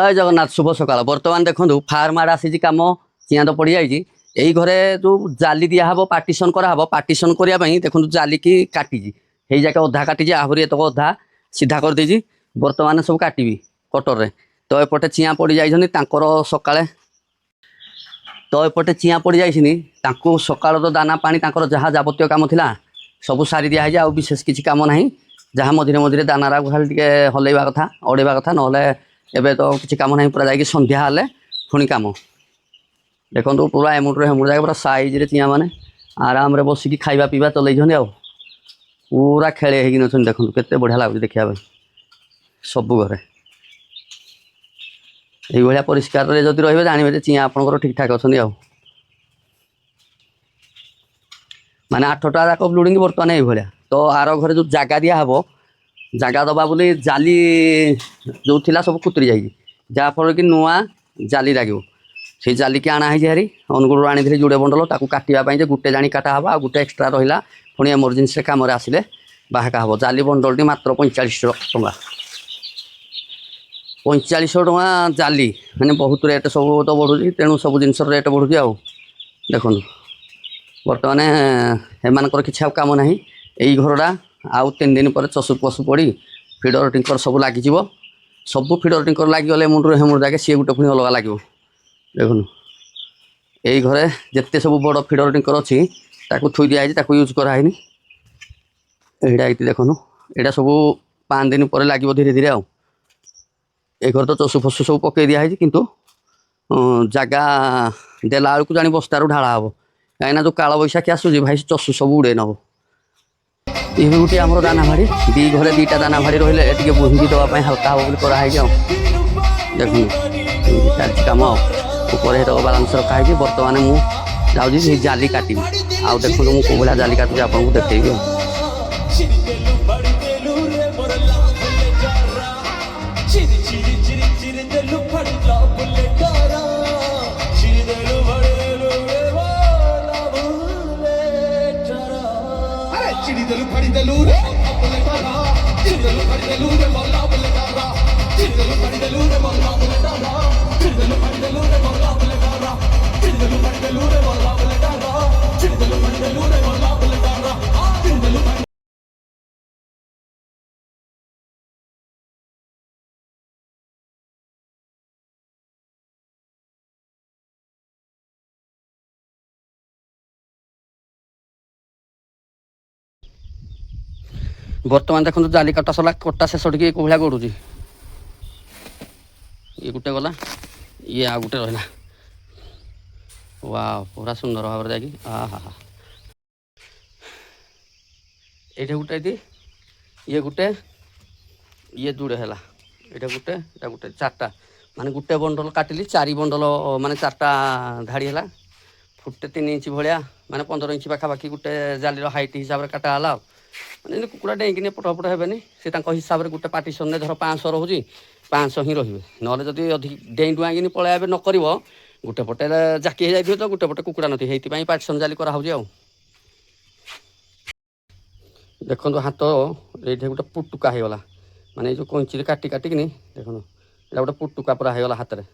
जय जगन्नाथ शुभ सकाल बर्तमान देखो फार्म आड़े आसी कम चिआँ तो पड़ जाइए यही घरे जो जाली दिहब पार्टीशन कराब पार्टीशन करने देखो जाली की काटी जाके अधा काटी आहरी एतक अधा सीधा कर देजी बर्तमान सब काटि कटर रे तो एपटे चिआँ पड़ जाइछन सकाଳେ तो एपटे चिआँ पड़ जाइछिनी सकाळ तो दाना पानी जहाँ जाबतीय काम थिला सब सारी दिखाई आ विशेष किसी कम ना जहाँ मझे मझे दानारा खाली टे हल्ला कथा अड़ेवा कथा ना एबे तो किसी कम ना पूरा जाकि संध्या हेले पुणी कम देखो पूरा एमुट्रे हेमुट जाए पूरा साइज चिआँ मैंने आराम रे बसिकी खाଇବା पीवा चलैछन आ पूरा खेले होगी देखो केते बढ़िया लगुच देखा सबू घरे ये परिष्कार जदि रे जानवे चिआँ आपंकर ठीक ठाक अच्छा माने 8टा जाक ब्लूडिंग बर्तमान ये तो आर घरे जो जगह दिहब जगह दबा बोली जाली जो थिला सब कुतरी जाइए जहाँफल कि नुआ जाली लगे से जाली की आना हारी अनुगुण आनी जुड़े बंडल ताकू काटापी गोटे जाणी काटा हम आ गोटे एक्सट्रा रहा पुणी एमरजेन्सी कम आसिले बाहाका हम जाली बंडल टी मात्र 4500 टंका 4500 टंका जाली मैंने बहुत रेट सब तो बढ़ुची तेणु सब जिन रेट बढ़ुची आ देखो बर्तमान एमानकर किसी कम ना यही घरटा आउ 3 दिन पर चसु पशु पड़ी फिडर टिंकर सब लग सब फिडर टिंकर लगिगले मुंडू हेमुड़ जाके सी गोटे पुणी अलग लगे देखो यही घरे जिते सब बड़ फिडर टिंकर अच्छी थुई दिखाई यूज कराइनी यहाँ ये देखो यहाँ सब 5 दिन पर लगे धीरे धीरे आई घर तो चसु फसु सब पकई दिखाई कितु जगह देला बेलू जानी बस्तारू ढाला हम कहीं जो काल बैशाखी आसूँ भाई चसु सब उड़े नब ये गोटे आम दाना भाड़ी दी घरे 2टा दाना भाड़ी रही बुंगी देवाई हल्का हम कराई देखो चलती कम ऊपर बालांस रखाई बर्तमान मुझे जाली काटि आउ देखो मुझे भाया जाली काटुची आपको देखी बर्तमान देखो जाली कटा सरला कटा शेष टी भाया गड़ुची ये गोटे गला ये आ गोटे रहा वाह पूरा सुंदर भाव जाकि हाँ हाँ ये गोटे ये गोटे ये जुड़े है ये गोटे गोटे 4टा माने गोटे बंडल काटिली 4 बंडल माने 4टा धाड़ी है फुटे 3 इंच भाया माने 15 इंच पाखापाखि गोटे जालीर हाइट हिसाब से काटा मैंने कुकुड़ा डेईकिन पटपट हेनी से हिसाब से गोटे पार्टीशन धर 500 रोचे 500 ही रे ना जदि अधिक डेई डुआकिन पलैबे नक गोटे पटे जाकी जाइए तो गोटे पटे कुकुड़ा नथी से पार्टीशन जाली कराऊँ देखो हाथ ये गोटे पुटुका होगला माने जो कंची काटी काटिकी देखो ये गोटे पुटुका पूरा होगला हाथ में